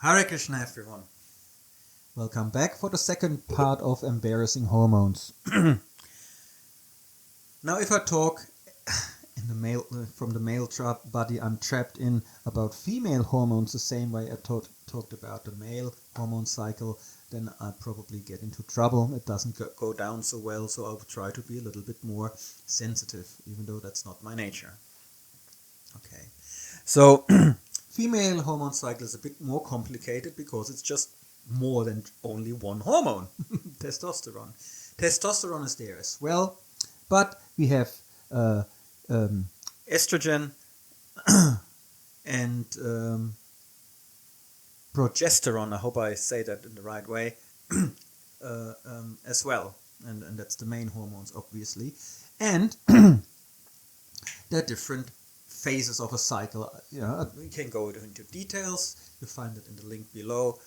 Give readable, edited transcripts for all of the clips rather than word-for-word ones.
Hare Krishna, everyone. Welcome back for the second part of embarrassing hormones. Now, if I talk in the male, from the male body I'm trapped in about female hormones the same way I talked about the male hormone cycle, then I probably get into trouble. It doesn't go down so well, so I'll try to be a little bit more sensitive, even though that's not my nature. Okay, so female hormone cycle is a bit more complicated because it's just more than only one hormone, testosterone. Testosterone is there as well, but we have estrogen and progesterone. I hope I say that in the right way, as well, and that's the main hormones, obviously. And there are different phases of a cycle. We can go into details. You'll find it in the link below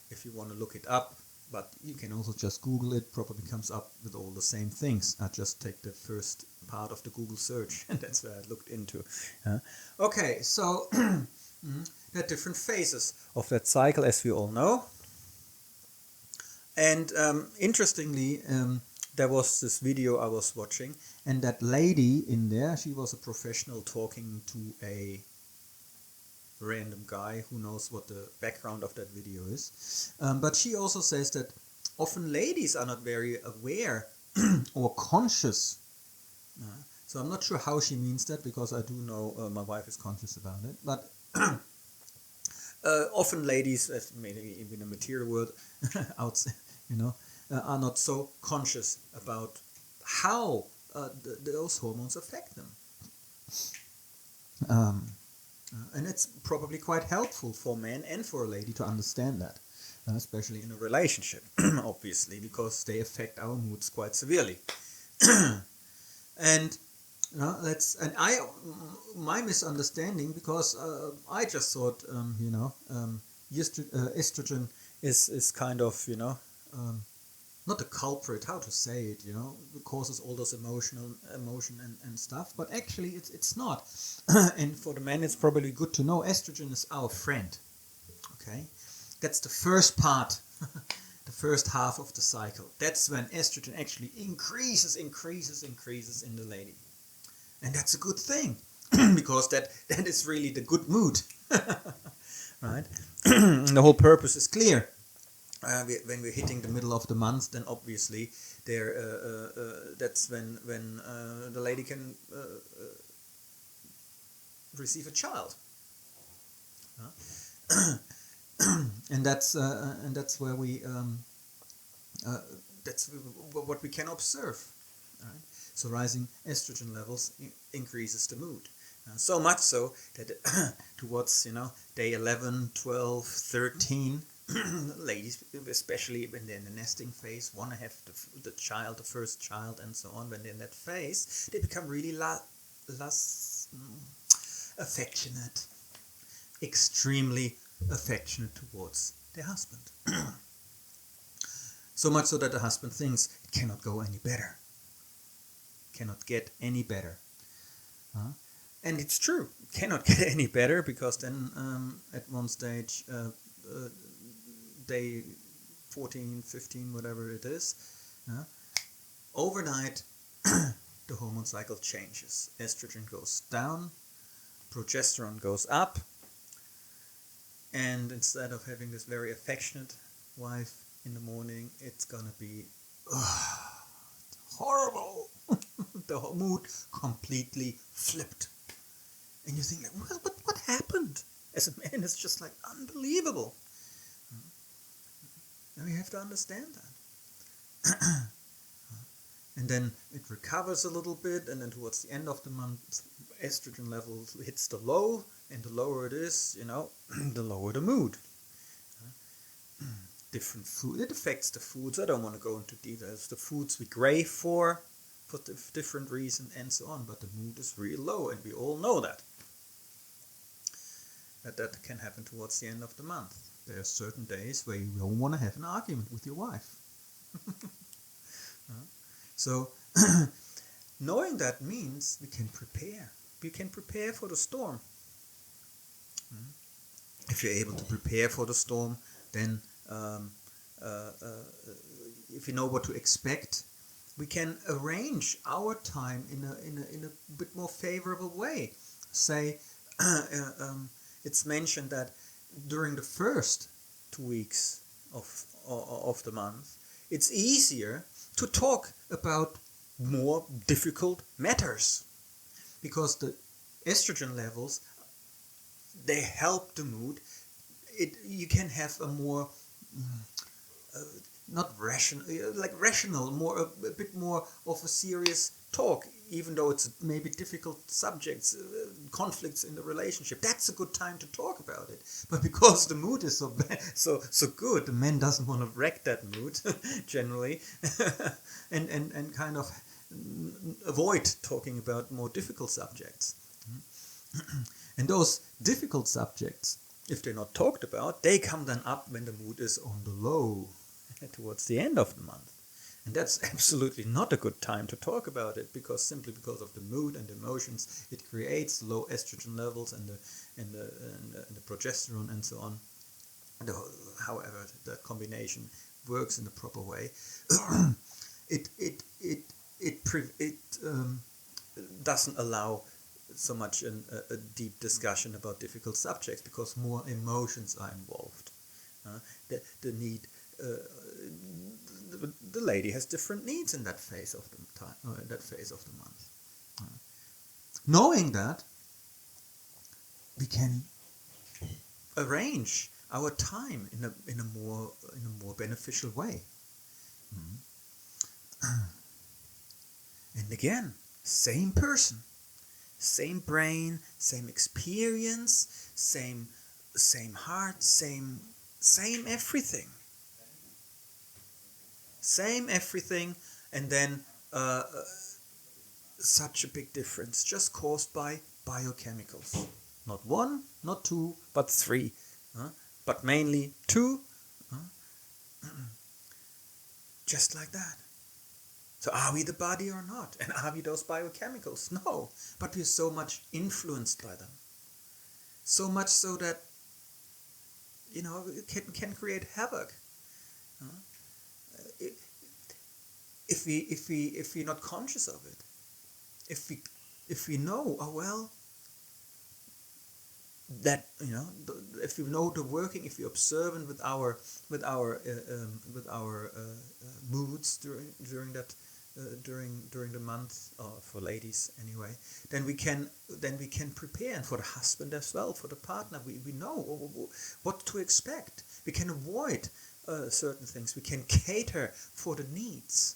if you want to look it up. But you can also just Google it. Probably comes up with all the same things. I just take the first part of the Google search, and that's where I looked into. Okay, so there are different phases of that cycle, as we all know. And interestingly, there was this video I was watching, and that lady in there, she was a professional talking to a random guy who knows what the background of that video is. But she also says that often ladies are not very aware or conscious. So I'm not sure how she means that, because I do know my wife is conscious about it. But often ladies, maybe even in the material world, outside, are not so conscious about how those hormones affect them. And it's probably quite helpful for men and for a lady to understand that, especially in a relationship, obviously, because they affect our moods quite severely. And my misunderstanding, because I just thought, estrogen is kind of, not the culprit, how to say it, it causes all those emotion and stuff, but actually it's not. And for the men, it's probably good to know estrogen is our friend. Okay, that's the first part, the first half of the cycle. That's when estrogen actually increases in the lady, and that's a good thing, because that is really the good mood, right? The whole purpose is clear. When we're hitting the middle of the month, then obviously that's when the lady can receive a child, and that's where we that's what we can observe. Right? So rising estrogen levels increases the mood. So much so that towards day 11, 12, 13. Ladies, especially when they're in the nesting phase, want to have the first child, and so on. When they're in that phase, they become really affectionate, extremely affectionate towards their husband. So much so that the husband thinks it cannot go any better, cannot get any better. And it's true, it cannot get any better, because then at one stage, day 14, 15, whatever it is, overnight the hormone cycle changes. Estrogen goes down, progesterone goes up, and instead of having this very affectionate wife in the morning, it's gonna be horrible. The whole mood completely flipped, and you think, well, what happened? As a man, it's just like unbelievable. And we have to understand that. And then it recovers a little bit, and then towards the end of the month, estrogen level hits the low, and the lower it is, the lower the mood. Different food, it affects the foods. I don't want to go into details. The foods we crave for different reasons, and so on, but the mood is real low, and we all know that. That can happen towards the end of the month. There are certain days where you don't want to have an argument with your wife. So, knowing that means we can prepare. We can prepare for the storm. if you're able to prepare for the storm, then if you know what to expect, we can arrange our time in a bit more favorable way. Say, it's mentioned that during the first 2 weeks of the month, it's easier to talk about more difficult matters, because the estrogen levels, they help the mood. You can have a more not rational, rational, more a bit more of a serious talk, even though it's maybe difficult subjects, conflicts in the relationship. That's a good time to talk about it. But because the mood is so bad, so good, the man doesn't want to wreck that mood generally, and kind of avoid talking about more difficult subjects. And those difficult subjects, if they're not talked about, they come then up when the mood is on the low towards the end of the month. And that's absolutely not a good time to talk about it, simply because of the mood and the emotions it creates, low estrogen levels and the progesterone and so on. However, the combination works in the proper way. It doesn't allow so much a deep discussion about difficult subjects, because more emotions are involved. The need. The lady has different needs in that phase of the time, that phase of the month. Knowing that, we can arrange our time in a more beneficial way. And again, same person, same brain, same experience, same heart, same everything. Same everything, and then such a big difference, just caused by biochemicals. Not one, not two, but three. But mainly two. Just like that. So are we the body or not? And are we those biochemicals? No. But we're so much influenced by them. So much so that, it can create havoc. If we're not conscious of it, if we know, that if we know the working, if we're observant with our moods during the month, for ladies anyway, then we can prepare, and for the husband as well, for the partner, we know what to expect. We can avoid certain things. We can cater for the needs.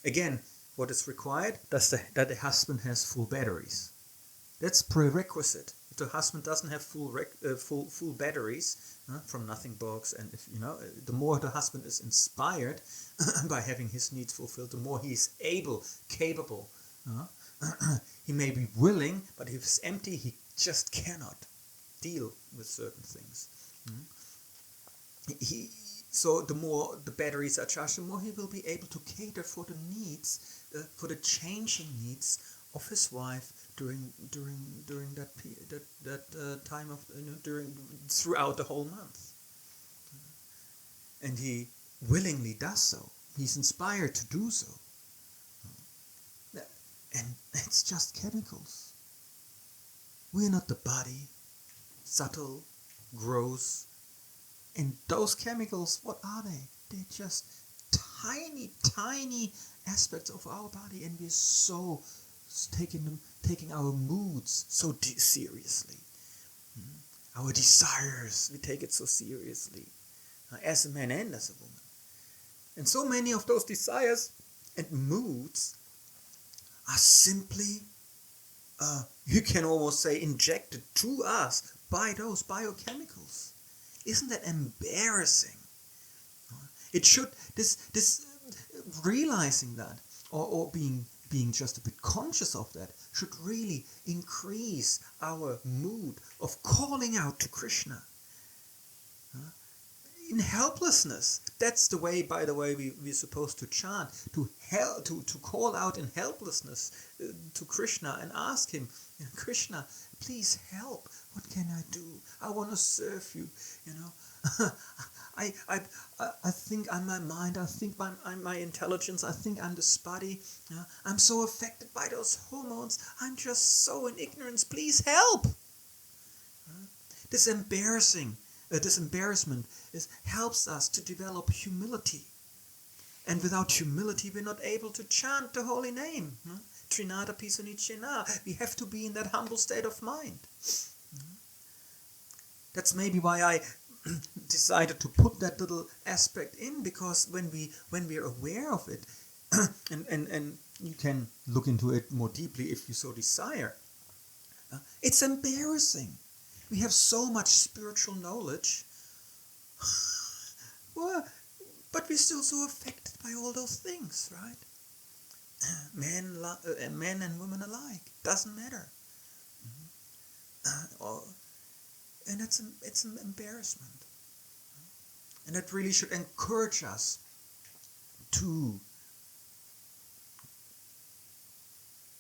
Again, what is required? That the husband has full batteries. That's prerequisite. If the husband doesn't have full batteries from nothing box, and if the more the husband is inspired by having his needs fulfilled, the more he's capable. He may be willing, but if he's empty, he just cannot deal with certain things. So the more the batteries are charged, the more he will be able to cater for the needs, for the changing needs of his wife during that time of throughout the whole month. And he willingly does so. He's inspired to do so. And it's just chemicals. We're not the body, subtle, gross. And those chemicals, what are they? They're just tiny aspects of our body, and we're so taking our moods so seriously. Our desires, we take it so seriously, as a man and as a woman. And so many of those desires and moods are simply, you can almost say, injected to us by those biochemicals. Isn't that embarrassing? It should, this realizing that, or being just a bit conscious of that, should really increase our mood of calling out to Krishna. In helplessness. That's the way, by the way, we're supposed to chant, to call out in helplessness to Krishna and ask him, Krishna, please help. What can I do? I want to serve you, you know. I think I'm my mind, I think I'm my intelligence, I think I'm this body. Yeah? I'm so affected by those hormones. I'm just so in ignorance. Please help. This embarrassment helps us to develop humility. And without humility, we're not able to chant the holy name. Trinada Pisanichena. We have to be in that humble state of mind. That's maybe why I decided to put that little aspect in, because when we're aware of it, and you can look into it more deeply if you so desire, it's embarrassing. We have so much spiritual knowledge, well, but we're still so affected by all those things, right? Men and women alike, doesn't matter. And it's an embarrassment. And that really should encourage us to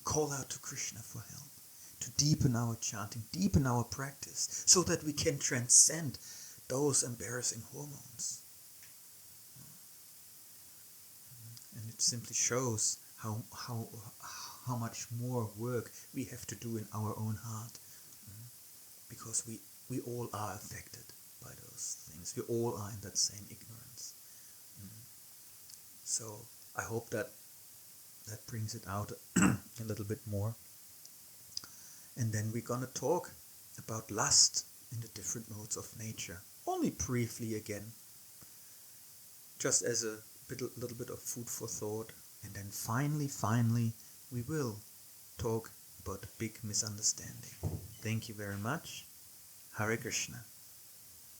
call out to Krishna for help, to deepen our chanting, deepen our practice, so that we can transcend those embarrassing hormones. And it simply shows how much more work we have to do in our own heart, because we all are affected by those things. We all are in that same ignorance. So I hope that brings it out a little bit more. And then we're going to talk about lust in the different modes of nature. Only briefly again. Just as a little bit of food for thought. And then finally, we will talk about the big misunderstanding. Thank you very much. Hare Krishna.